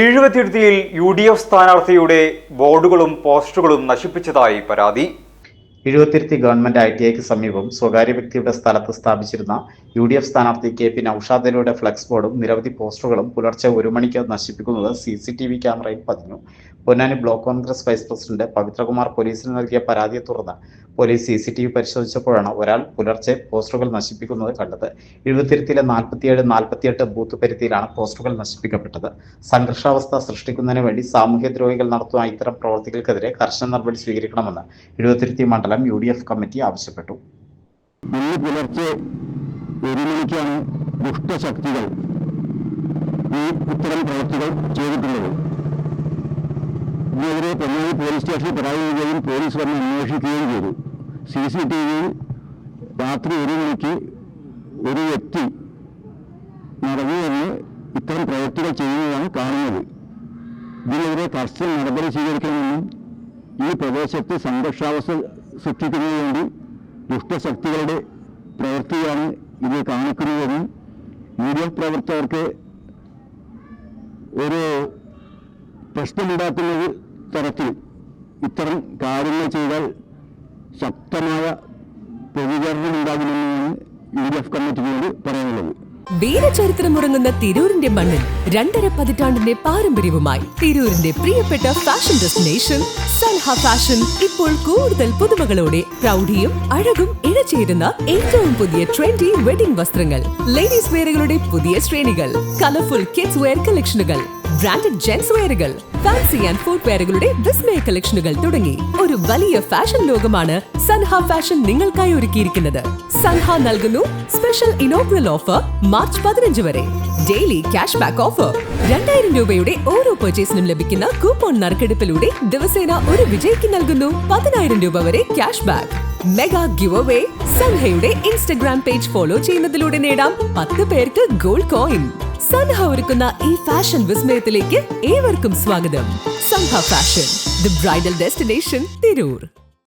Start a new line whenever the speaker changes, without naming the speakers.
ഈഴുവത്തിരുത്തിയിൽ UDF സ്ഥാനാർത്ഥിയുടെ ബോർഡുകളും പോസ്റ്ററുകളും നശിപ്പിച്ചതായി പരാതി.
ഈഴുവത്തിരുത്തി ഗവൺമെന്റ് ITIക്ക് സമീപം സ്വകാര്യ വ്യക്തിയുടെ സ്ഥലത്ത് സ്ഥാപിച്ചിരുന്ന UDF സ്ഥാനാർത്ഥി KP നൌഷാദിന്റെ ഫ്ലക്സ് ബോർഡും നിരവധി പോസ്റ്ററുകളും പുലർച്ചെ 1 മണിക്ക് നശിപ്പിക്കുന്നത് CCTV ക്യാമറയിൽ പതിഞ്ഞു. Ponnani block Congress vice president Pavithrakumar പോലീസിന് നൽകിയ പരാതിയെ തുടർന്ന് പോലീസ് CCTV പരിശോധിച്ചപ്പോഴാണ് ഒരാൾ പുലർച്ചെ പോസ്റ്ററുകൾ നശിപ്പിക്കുന്നത് കണ്ടത്. ഈഴുവത്തിരുത്തിയിലെ 47-48 ബൂത്ത് പരിധിയിലാണ് പോസ്റ്ററുകൾ നശിപ്പിക്കപ്പെട്ടത്. സംഘർഷാവസ്ഥ സൃഷ്ടിക്കുന്നതിന് വേണ്ടി സാമൂഹ്യദ്രോഹികൾ നടത്തുന്ന ഇത്തരം പ്രവർത്തികൾക്കെതിരെ കർശന നടപടി സ്വീകരിക്കണമെന്ന് ഈഴുവത്തിരുത്തി മണ്ഡലം UDF കമ്മിറ്റി ആവശ്യപ്പെട്ടു.
ഇന്ന് പുലർച്ചെ 1 മണിക്കാണ് ദുഷ്ടശക്തികൾ ഈ ഇത്തരം പ്രവർത്തികൾ ചെയ്തിട്ടുള്ളത്. ഇതിനെതിരെ പൊന്നാനി പോലീസ് സ്റ്റേഷനിൽ പരാതി നൽകുകയും പോലീസ് വന്ന് അന്വേഷിക്കുകയും ചെയ്തു. CCTVയിൽ രാത്രി 1 മണിക്ക് ഒരു വ്യക്തി നടന്നു വന്ന് ഇത്തരം പ്രവൃത്തികൾ ചെയ്യുന്നതാണ് കാണുന്നത്. ഇതിനെതിരെ കർശന നടപടി സ്വീകരിക്കണമെന്നും ഈ പ്രദേശത്ത് സംഘർഷാവസ്ഥ സൃഷ്ടിക്കുന്നതിന് വേണ്ടി ദുഷ്ടശക്തികളുടെ പ്രവൃത്തിയാണ് ഇത് കാണിക്കുന്നതെന്നും UDF പ്രവർത്തകർക്ക് ഒരു പ്രശ്നമുണ്ടാക്കുന്ന തരത്തിൽ ഇത്തരം കാര്യങ്ങൾ ചെയ്താൽ ശക്തമായ പ്രതികരണം ഉണ്ടാകുമെന്നാണ് UDF കമ്മിറ്റിയോട് പറയാനുള്ളത്.
വീരചരിത്രമുറങ്ങുന്ന തിരൂരിന്റെ മണ്ണിൽ 2.5 പതിറ്റാണ്ടിന്റെ പാരമ്പര്യവുമായി തിരൂരിന്റെ പ്രിയപ്പെട്ട ഫാഷൻ ഡെസ്റ്റിനേഷൻ സൻഹ ഫാഷൻ ഇപ്പോൾ കൂടുതൽ പുതുമകളോടെ പ്രൗഢിയും അഴകും ഇഴചേരുന്ന ഏറ്റവും പുതിയ ട്രെൻഡി വെഡിംഗ് വസ്ത്രങ്ങൾ, ലേഡീസ് വെയറുകളുടെ പുതിയ ശ്രേണികൾ, കളർഫുൾ കിഡ്സ് വെയർ കളക്ഷനുകൾ, ബ്രാൻഡഡ് ജെന്റ്സ് വെയറുകൾ, ഫാൻസി ആൻഡ് ഫുഡ് വെയറുകളുടെ വിസ്മയ കളക്ഷനുകൾ തുടങ്ങി ഒരു വലിയ ഫാഷൻ ലോകമാണ് സൻഹ ഫാഷൻ നിങ്ങൾക്കായി ഒരുക്കിയിരിക്കുന്നത്. സൻഹ നൽകുന്നു സ്പെഷ്യൽ ഇനോഗ്രൽ ഓഫർ മാർച്ച് 15 വരെ. Daily cash back offer. 2000 രൂപയുടെ ഓരോ പർച്ചേസിനും ലഭിക്കുന്ന കൂപ്പൺ നറുക്കെടുപ്പിലൂടെ ദിവസേന ഒരു വിജയിക്ക് നൽകുന്നു 10,000 രൂപ വരെ cash back. Mega giveaway. സൻഹയുടെ ഇൻസ്റ്റഗ്രാം പേജ് ഫോളോ ചെയ്യുന്നതിലൂടെ നേടാം 10 പേർക്ക് ഗോൾഡ് കോയിൻ. സൻഹ ഒരുക്കുന്ന ഈ ഫാഷൻ വിസ്മയത്തിലേക്ക് ഏവർക്കും സ്വാഗതം. Sanha fashion, the bridal destination, Tirur.